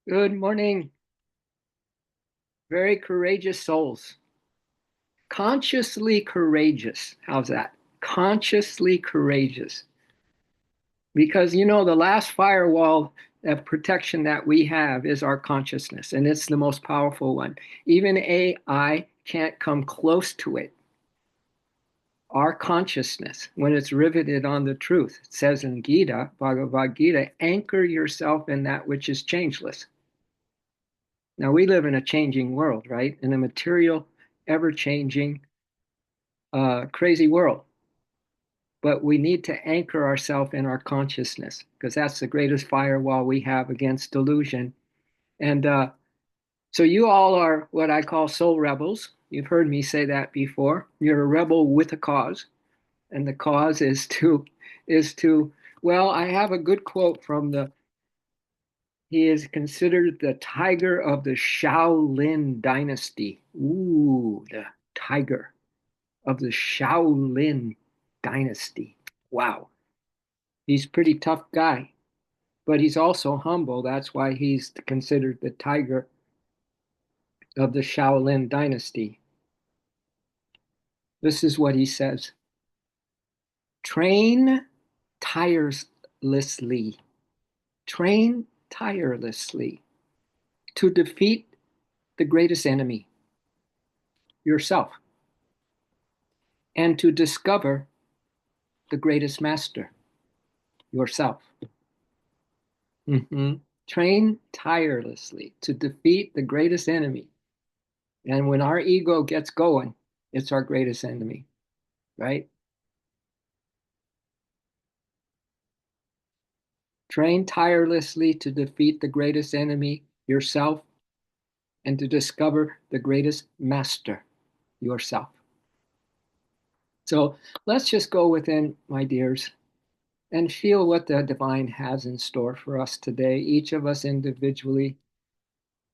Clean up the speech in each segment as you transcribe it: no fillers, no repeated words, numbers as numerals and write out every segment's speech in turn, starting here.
Good morning. Very courageous souls. Consciously courageous. How's that? Consciously courageous. Because, the last firewall of protection that we have is our consciousness, and it's the most powerful one. Even AI can't come close to it. Our consciousness, when it's riveted on the truth, it says in Gita, Bhagavad Gita, anchor yourself in that which is changeless. Now, we live in a changing world, right? In a material, ever changing, crazy world. But we need to anchor ourselves in our consciousness because that's the greatest firewall we have against delusion. And so you all are what I call soul rebels. You've heard me say that before. You're a rebel with a cause, and the cause is to well, I have a good quote from the he is considered the tiger of the Shaolin dynasty. Ooh, the tiger of the Shaolin dynasty. Wow. He's a pretty tough guy, but he's also humble. That's why he's considered the tiger of the Shaolin dynasty. This is what he says: train tirelessly, train tirelessly to defeat the greatest enemy, yourself, and to discover the greatest master, yourself. Mm-hmm. Train tirelessly to defeat the greatest enemy. And when our ego gets going, it's our greatest enemy, right? Train tirelessly to defeat the greatest enemy, yourself, and to discover the greatest master, yourself. So let's just go within, my dears, and feel what the divine has in store for us today, each of us individually.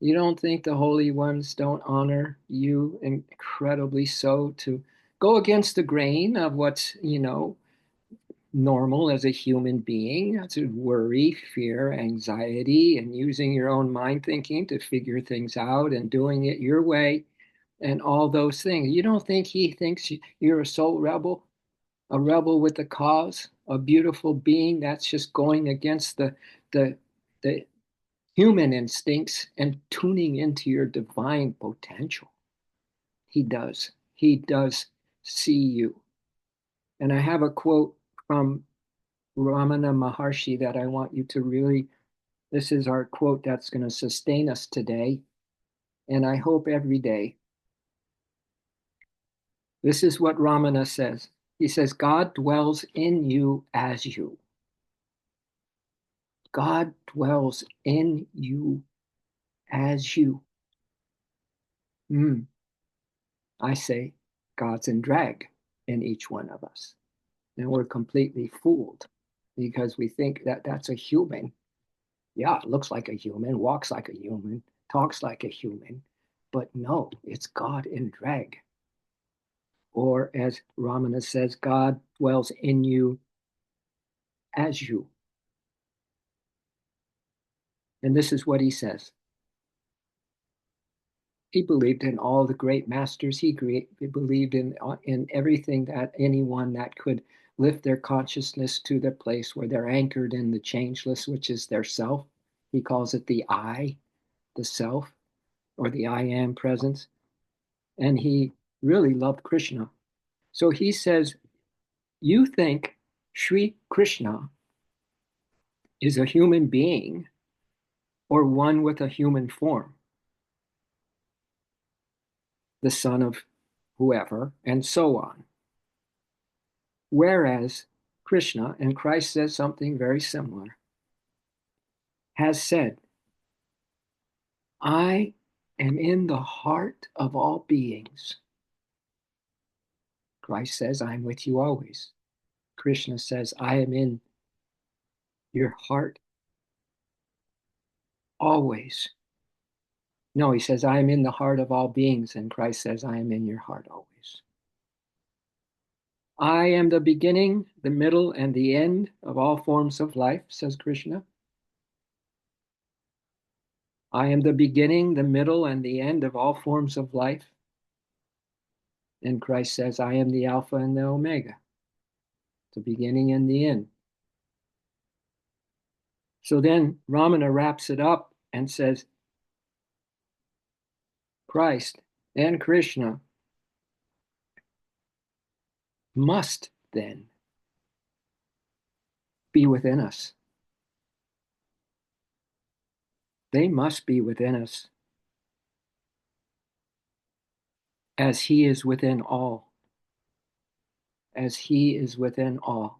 You don't think the holy ones don't honor you incredibly so to go against the grain of what's, normal as a human being, to worry, fear, anxiety, and using your own mind thinking to figure things out and doing it your way and all those things. You don't think he thinks you're a soul rebel, a rebel with a cause, a beautiful being that's just going against the the human instincts and tuning into your divine potential. He does. He does see you. And I have a quote from Ramana Maharshi that I want you to really, this is our quote that's going to sustain us today. And I hope every day. This is what Ramana says. He says, God dwells in you as you. God dwells in you as you. I say, God's in drag in each one of us. And we're completely fooled because we think that that's a human. Yeah, it looks like a human, walks like a human, talks like a human, but no, it's God in drag. Or as Ramana says, God dwells in you as you. And this is what he says. He believed in all the great masters. He believed in everything that anyone that could lift their consciousness to the place where they're anchored in the changeless, which is their self. He calls it the I, the self, or the I am presence. And he really loved Krishna. So he says, you think Sri Krishna is a human being or one with a human form, the son of whoever, and so on. Whereas Krishna, and Christ says something very similar, has said, I am in the heart of all beings. Christ says, I'm with you always. Krishna says, I am in your heart always. No, he says, I am in the heart of all beings. And Christ says, I am in your heart always. I am the beginning, the middle, and the end of all forms of life, says Krishna. I am the beginning, the middle, and the end of all forms of life. And Christ says, I am the Alpha and the Omega, the beginning and the end. So then Ramana wraps it up and says, Christ and Krishna must then be within us. They must be within us as he is within all, as he is within all.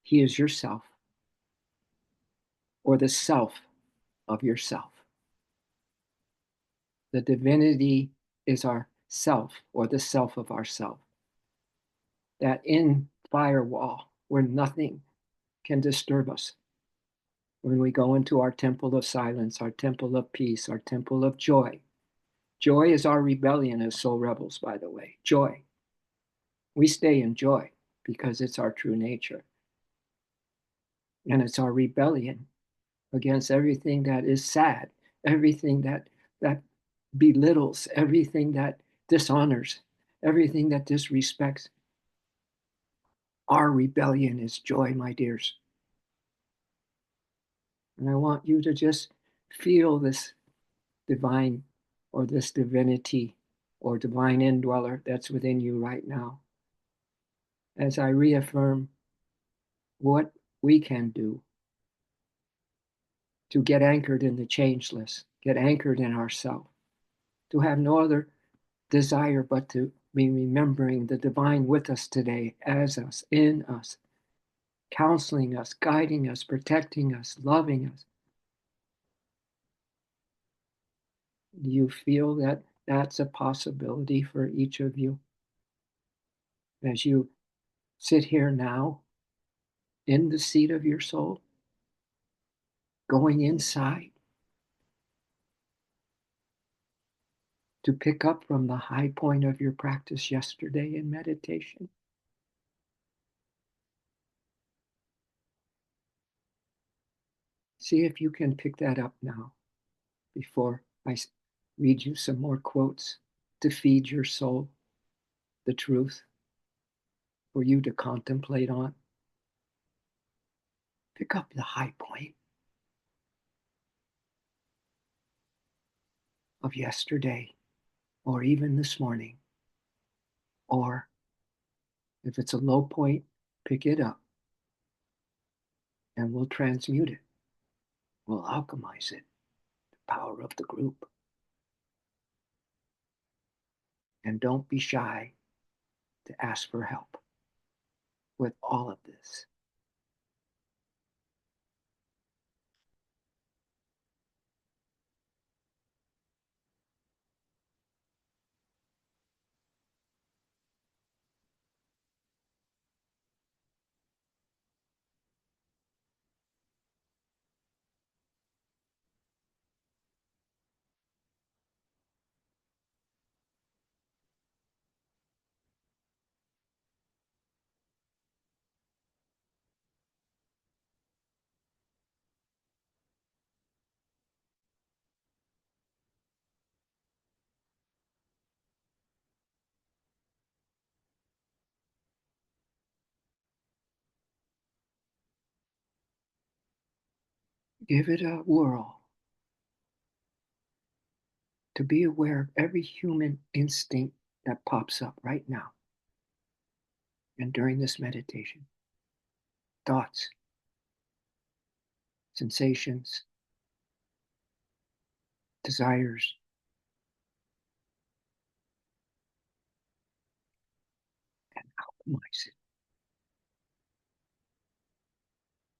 He is yourself, or the self of yourself. The divinity is our self, or the self of ourself. That in firewall where nothing can disturb us. When we go into our temple of silence, our temple of peace, our temple of joy. Joy is our rebellion as soul rebels, by the way. Joy. We stay in joy because it's our true nature. And it's our rebellion against everything that is sad, everything that belittles, everything that dishonors, everything that disrespects. Our rebellion is joy, my dears. And I want you to just feel this divine or this divinity or divine indweller that's within you right now. As I reaffirm what we can do to get anchored in the changeless, get anchored in ourself, to have no other desire but to be remembering the divine with us today, as us, in us, counseling us, guiding us, protecting us, loving us. Do you feel that that's a possibility for each of you as you sit here now in the seat of your soul, going inside to pick up from the high point of your practice yesterday in meditation? See if you can pick that up now before I read you some more quotes to feed your soul the truth for you to contemplate on. Pick up the high point of yesterday, or even this morning, or if it's a low point, pick it up and we'll transmute it. We'll alchemize it, the power of the group. And don't be shy to ask for help with all of this. Give it a whirl to be aware of every human instinct that pops up right now and during this meditation. Thoughts, sensations, desires, and alchemize it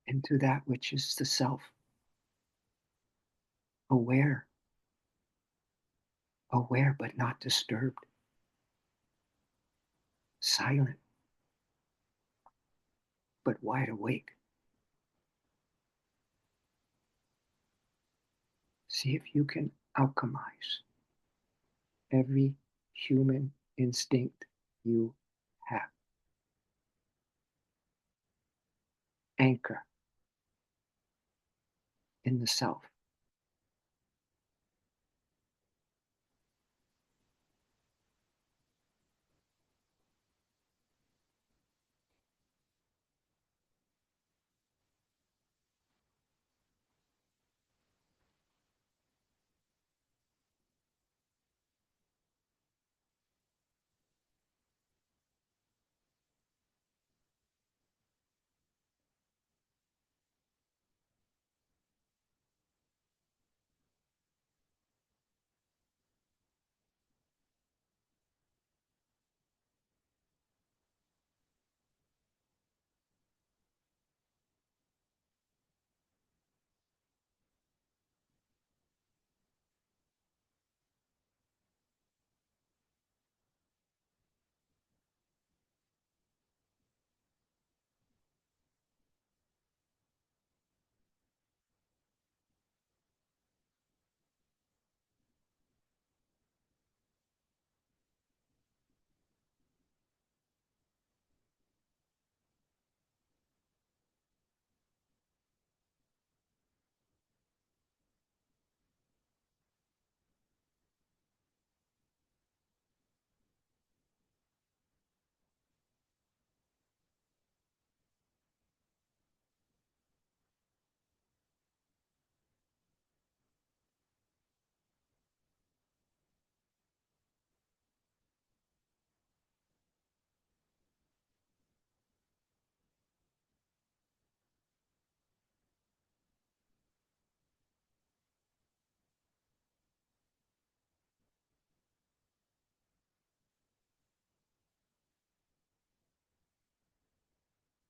into that which is the self, aware, aware but not disturbed, silent but wide awake. See if you can alchemize every human instinct you have. Anchor in the self.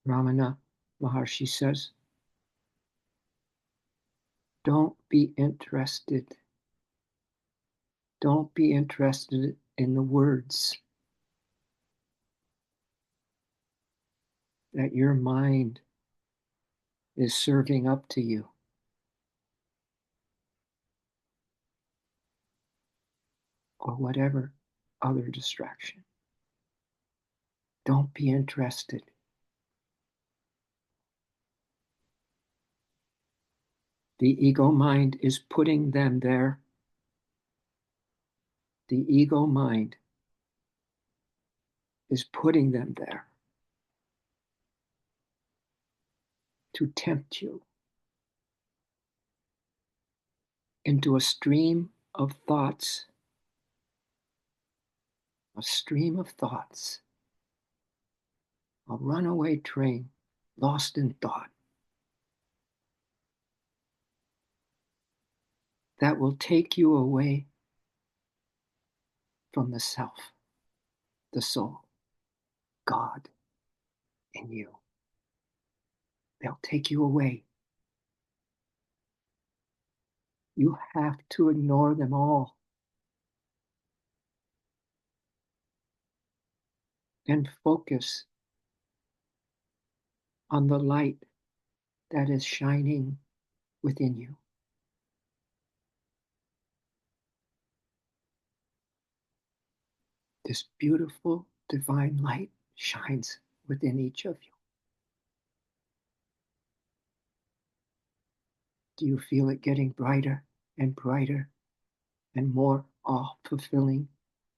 Ramana Maharshi says, don't be interested. Don't be interested in the words that your mind is serving up to you, or whatever other distraction. Don't be interested. The ego mind is putting them there. The ego mind is putting them there to tempt you into a stream of thoughts, a stream of thoughts, a runaway train lost in thought that will take you away from the self, the soul, God in you. They'll take you away. You have to ignore them all and focus on the light that is shining within you. This beautiful divine light shines within each of you. Do you feel it getting brighter and brighter and more awe fulfilling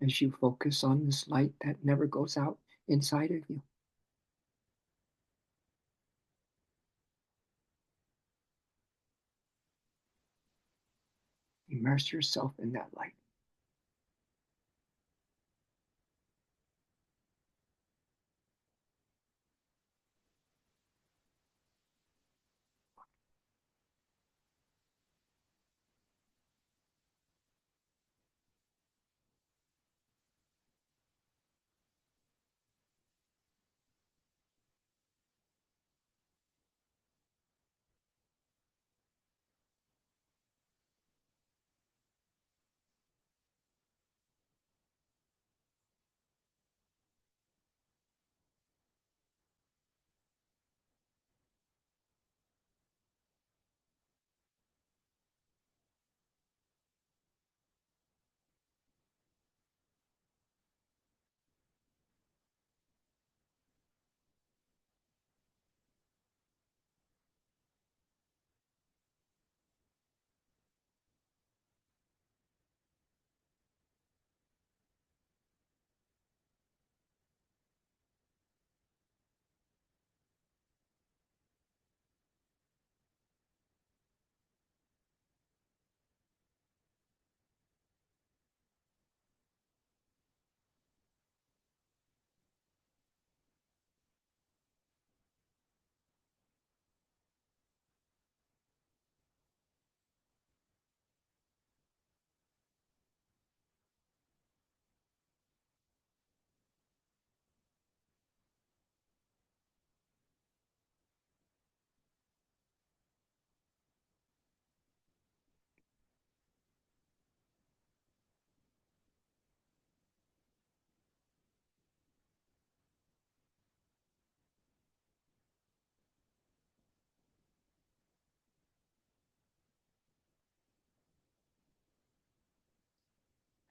as you focus on this light that never goes out inside of you? Immerse yourself in that light.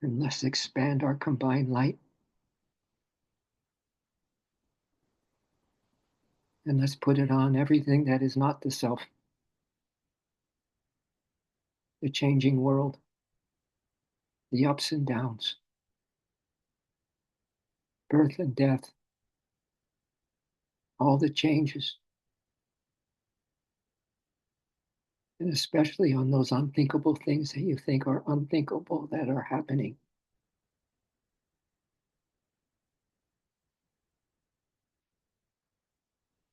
And let's expand our combined light. And let's put it on everything that is not the self, the changing world, the ups and downs, birth and death, all the changes, and especially on those unthinkable things that you think are unthinkable that are happening.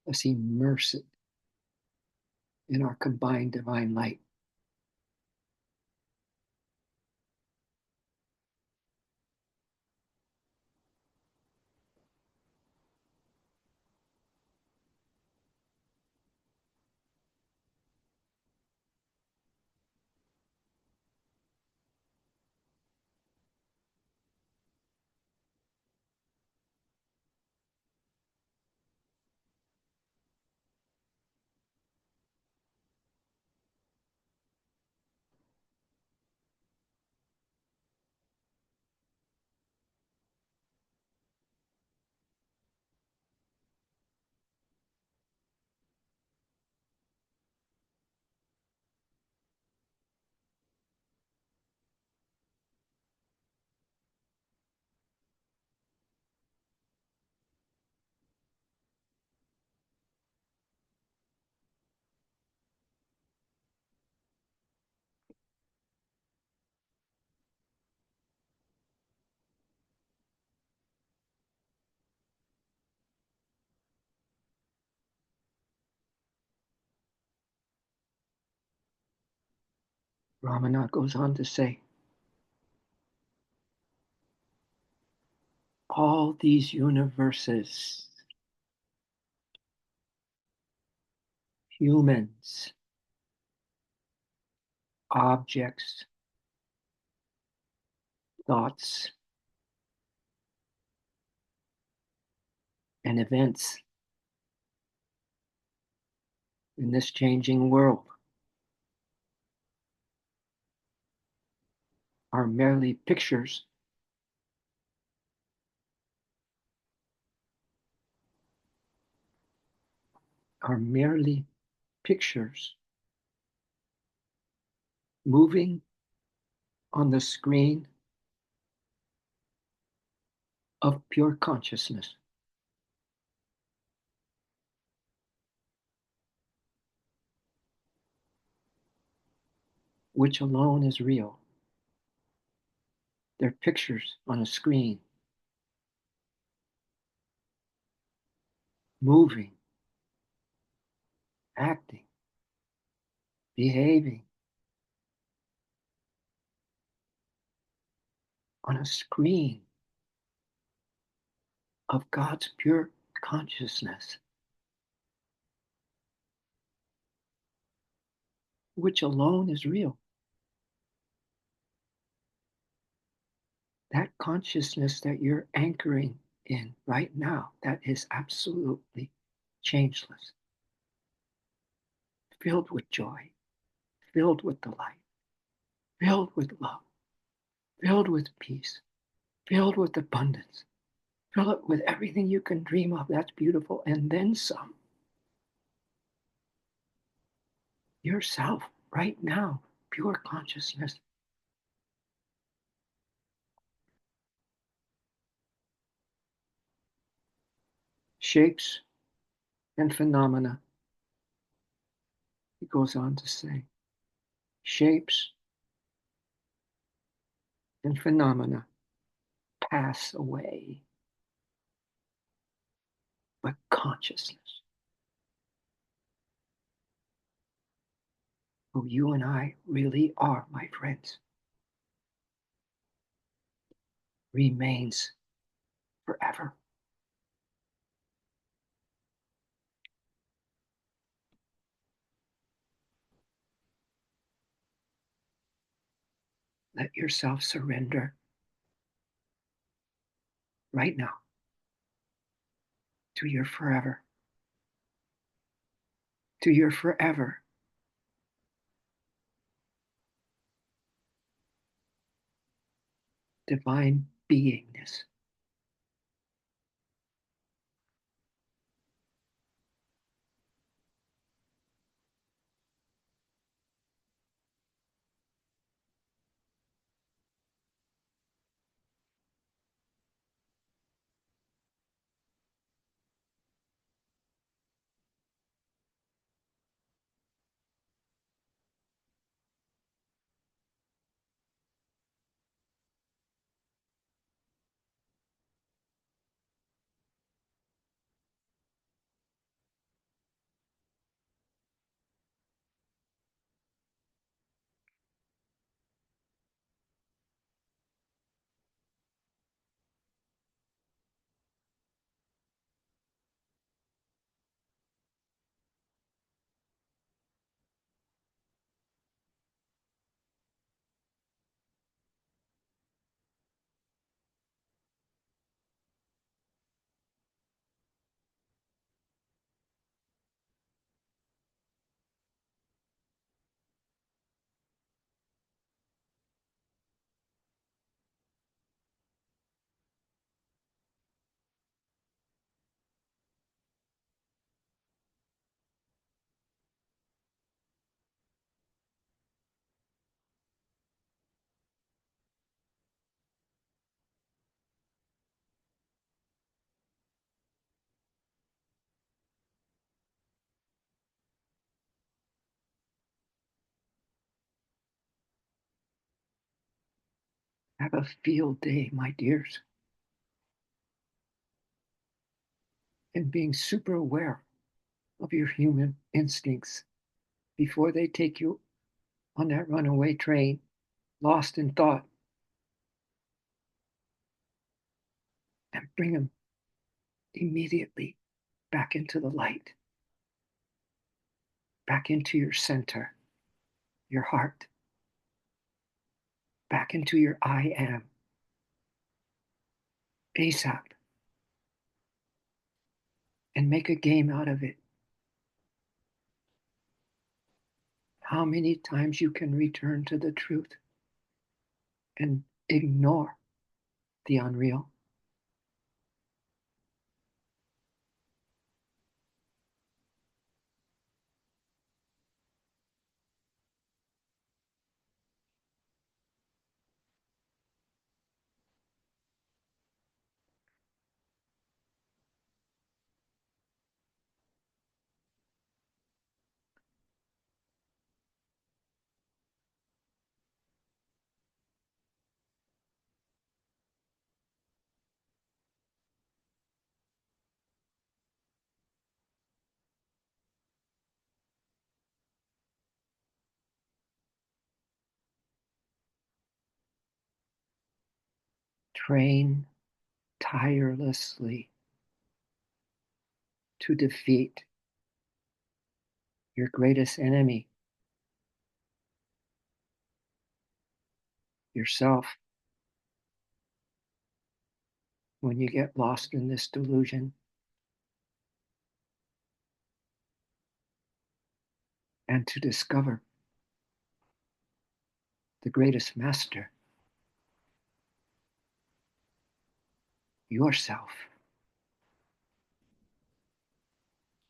Let's immerse it in our combined divine light. Ramana goes on to say, all these universes, humans, objects, thoughts, and events in this changing world are merely pictures, are merely pictures moving on the screen of pure consciousness, which alone is real. They're pictures on a screen, moving, acting, behaving on a screen of God's pure consciousness, which alone is real. That consciousness that you're anchoring in right now, that is absolutely changeless, filled with joy, filled with delight, filled with love, filled with peace, filled with abundance, filled with everything you can dream of. That's beautiful. And then some. Yourself right now, pure consciousness. Shapes and phenomena, he goes on to say. Shapes and phenomena pass away, but consciousness, who you and I really are, my friends, remains forever. Let yourself surrender right now to your forever, to your forever divine beingness. Have a field day, my dears, in being super aware of your human instincts before they take you on that runaway train, lost in thought, and bring them immediately back into the light, back into your center, your heart, back into your I am, ASAP, and make a game out of it. How many times you can return to the truth and ignore the unreal? Train tirelessly to defeat your greatest enemy, yourself, when you get lost in this delusion, and to discover the greatest master, yourself,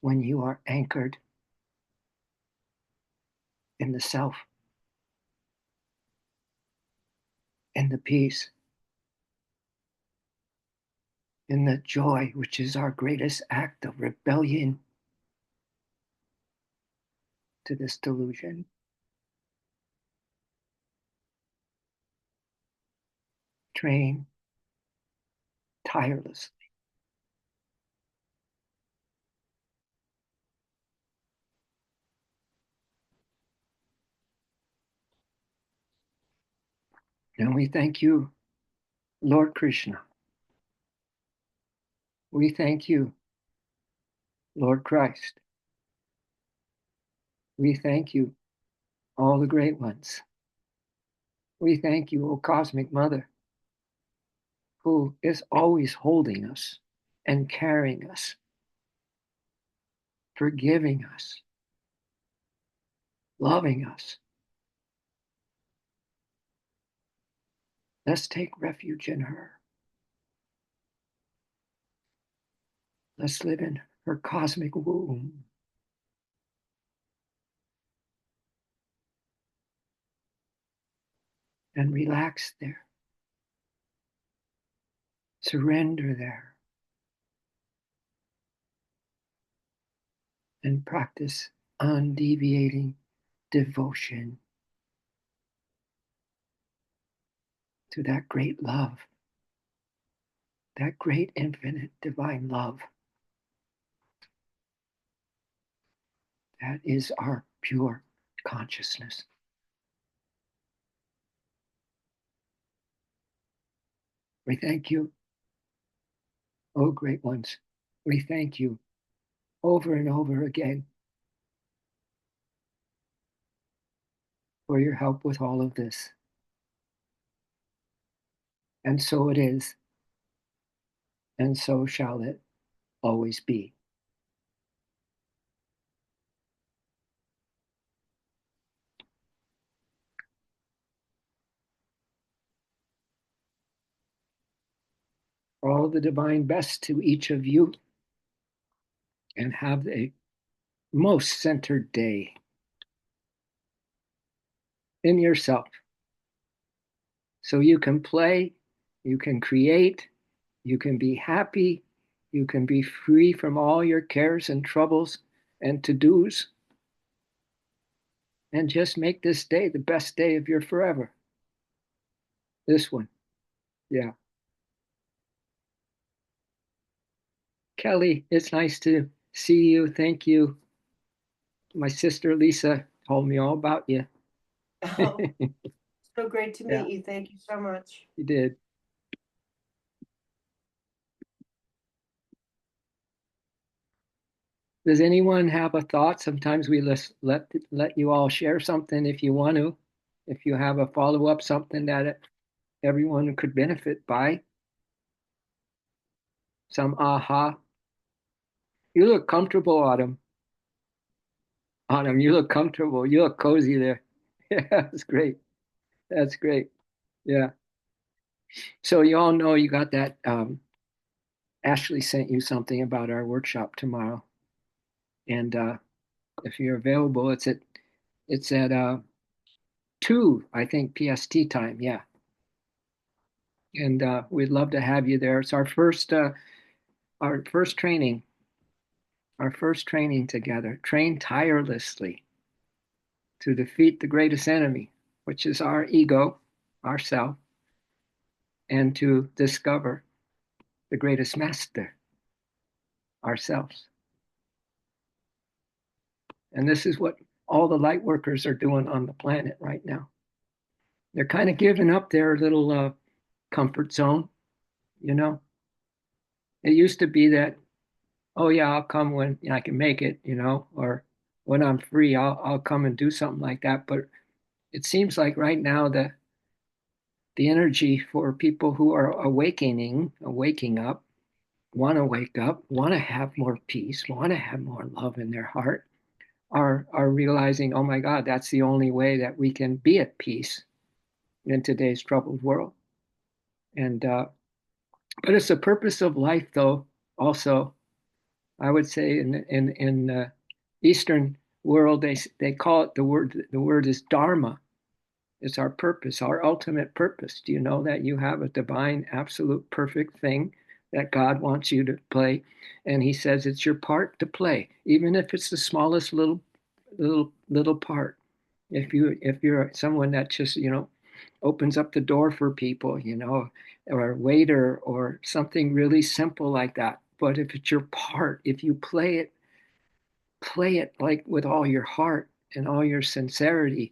when you are anchored in the self, in the peace, in the joy, which is our greatest act of rebellion to this delusion. Train tirelessly. And we thank you, Lord Krishna. We thank you, Lord Christ. We thank you, all the great ones. We thank you, O Cosmic Mother, who is always holding us and carrying us, forgiving us, loving us. Let's take refuge in her. Let's live in her cosmic womb. And relax there. Surrender there. And practice undeviating devotion to that great love, that great infinite divine love that is our pure consciousness. We thank you, O great ones. We thank you over and over again for your help with all of this. And so it is, and so shall it always be. All the divine best to each of you, and have a most centered day in yourself. So you can play, you can create, you can be happy, you can be free from all your cares and troubles and to dos, and just make this day the best day of your forever. This one. Yeah. Kelly, it's nice to see you. Thank you. My sister Lisa told me all about you. Oh, so great to Yeah, meet you. Thank you so much. you did. Does anyone have a thought? Sometimes we let you all share something if you want to. If you have a follow-up, something that everyone could benefit by, some aha. You look comfortable, Autumn. Autumn, you look comfortable. You look cozy there. Yeah, that's great. That's great. Yeah. So you all know you got that. Ashley sent you something about our workshop tomorrow, and if you're available, it's at 2, I think, PST time. Yeah, and we'd love to have you there. It's our first training together. Train tirelessly to defeat the greatest enemy, which is our ego, ourself, and to discover the greatest master, ourselves. And this is what all the light workers are doing on the planet right now. They're kind of giving up their little comfort zone, you know. It used to be that, oh yeah, I'll come when I can make it, or when I'm free, I'll come and do something like that. But it seems like right now the energy for people who are waking up, want to wake up, want to have more peace, want to have more love in their heart, are realizing, oh my God, that's the only way that we can be at peace in today's troubled world. And but it's the purpose of life, though. Also, I would say in the Eastern world, they call it the word is dharma. It's our purpose, our ultimate purpose. Do you know that you have a divine, absolute, perfect thing that God wants you to play? And He says it's your part to play, even if it's the smallest little part. If you're someone that just opens up the door for people, or a waiter or something really simple like that. But if it's your part, if you play it like with all your heart and all your sincerity,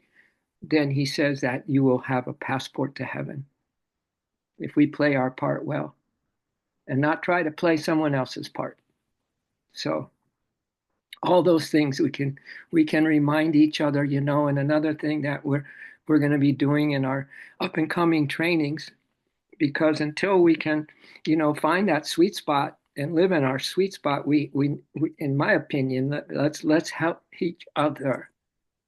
then He says that you will have a passport to heaven if we play our part well and not try to play someone else's part. So all those things we can remind each other, and another thing that we're going to be doing in our up and coming trainings, because until we can, find that sweet spot and live in our sweet spot, we in my opinion, let's help each other.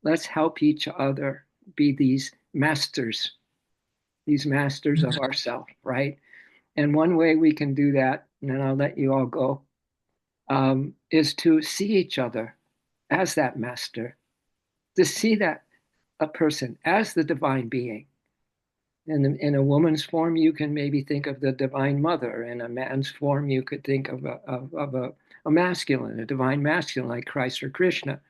Let's help each other be these masters of ourself, right? And one way we can do that, and then I'll let you all go, is to see each other as that master, to see that a person as the divine being. In a woman's form, you can maybe think of the divine mother. In a man's form, you could think of a masculine, a divine masculine like Christ or Krishna,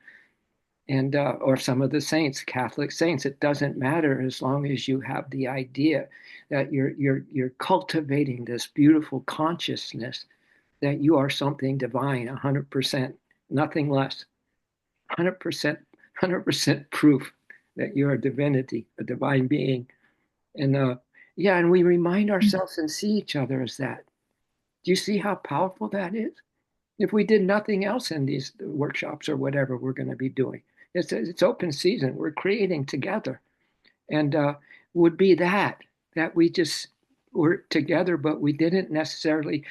and or some of the saints, Catholic saints. It doesn't matter as long as you have the idea that you're cultivating this beautiful consciousness that you are something divine, 100%, nothing less, 100%, 100% proof that you're a divinity, a divine being. And yeah, and we remind ourselves and see each other as that. Do you see how powerful that is? If we did nothing else in these workshops or whatever we're going to be doing, it's open season. We're creating together, and would be that we just were together, but we didn't necessarily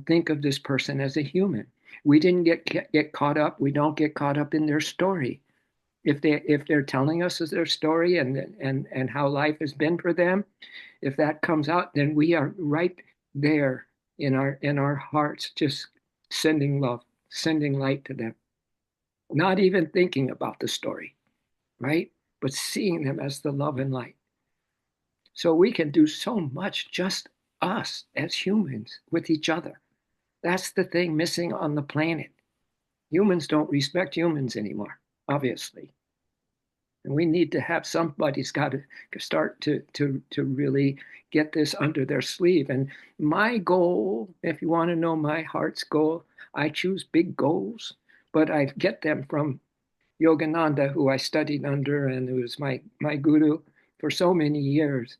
think of this person as a human. We didn't get caught up. We don't get caught up in their story. If they're telling us their story and how life has been for them, if that comes out, then we are right there in our hearts, just sending love, sending light to them, not even thinking about the story, right? But seeing them as the love and light. So we can do so much, just us as humans with each other. That's the thing missing on the planet. Humans don't respect humans anymore, obviously. And we need to have somebody's got to start to really get this under their sleeve. And my goal, if you want to know my heart's goal, I choose big goals, but I get them from Yogananda, who I studied under and who was my guru for so many years.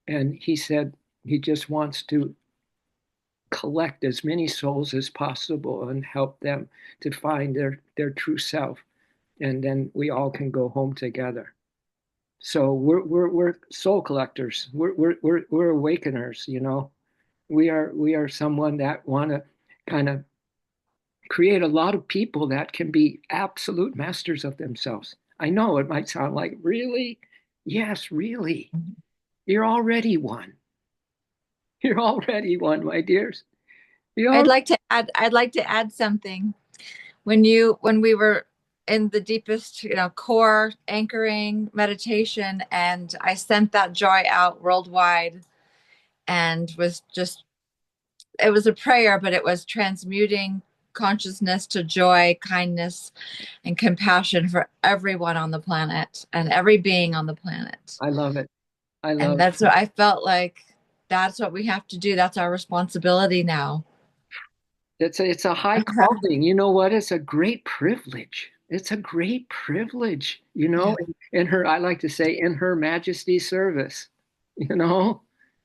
And he said he just wants to collect as many souls as possible and help them to find their true self. And then we all can go home together. So we're soul collectors. We're awakeners, you know. We are someone that want to kind of create a lot of people that can be absolute masters of themselves. I know it might sound like, really? Yes, really. You're already one. You're already one, my dears. You're I'd like to add something. When we were in the deepest, core anchoring meditation, and I sent that joy out worldwide, and was just it was a prayer, but it was transmuting consciousness to joy, kindness, and compassion for everyone on the planet and every being on the planet. I love it. I And love it. that's what I felt like. That's what we have to do. That's our responsibility now. It's a high calling. You know what? It's a great privilege. It's a great privilege, you Yeah. know, in her, I like to say, in her majesty's service. You know,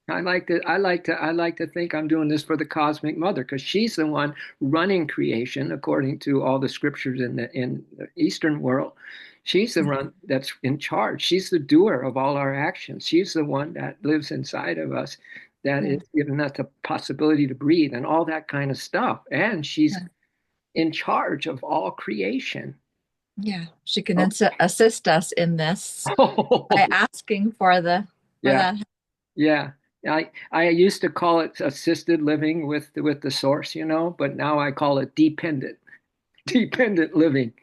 I like to think I'm doing this for the cosmic mother because she's the one running creation according to all the scriptures in the Eastern world. She's the one that's in charge. She's the doer of all our actions. She's the one that lives inside of us, that Yeah. is giving us the possibility to breathe and all that kind of stuff. And she's Yeah. in charge of all creation. Yeah. She can Oh, assist us in this by asking for yeah, that. yeah. I used to call it assisted living with the source, you know, but now I call it dependent living.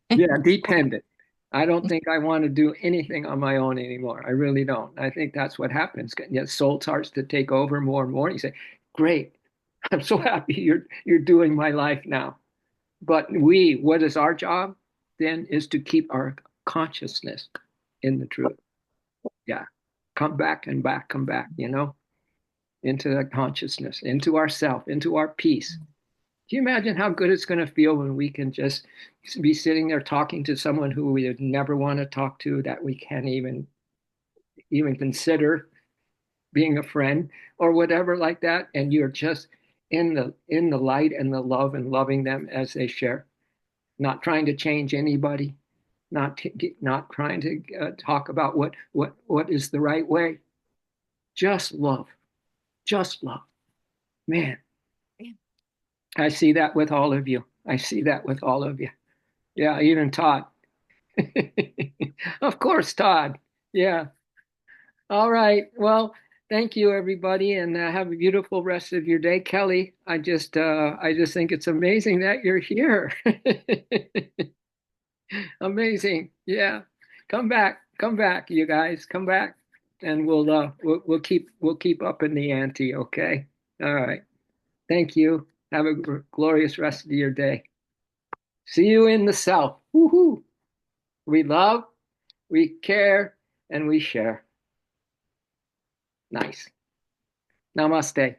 Yeah, dependent. I don't think I want to do anything on my own anymore. I really don't. I think that's what happens. Yet soul starts to take over more and more. You say, "Great, I'm so happy you're doing my life now." But what is our job then is to keep our consciousness in the truth. Yeah. Come back and back, come back, you know, into the consciousness, into ourself, into our peace. Can you imagine how good it's going to feel when we can just be sitting there talking to someone who we would never want to talk to, that we can't even consider being a friend or whatever like that, and you're just in the light and the love and loving them as they share, not trying to change anybody, not trying to talk about what is the right way. Just love, just love. Man, I see that with all of you. I see that with all of you. Yeah, even Todd. Of course, Todd. Yeah. All right. Well, thank you, everybody, and have a beautiful rest of your day. Kelly, I just think it's amazing that you're here. Amazing. Yeah. Come back, you guys. Come back, and we'll keep up in the ante. Okay. All right. Thank you. Have a glorious rest of your day. See you in the South. Woohoo! We love, we care, and we share. Nice. Namaste.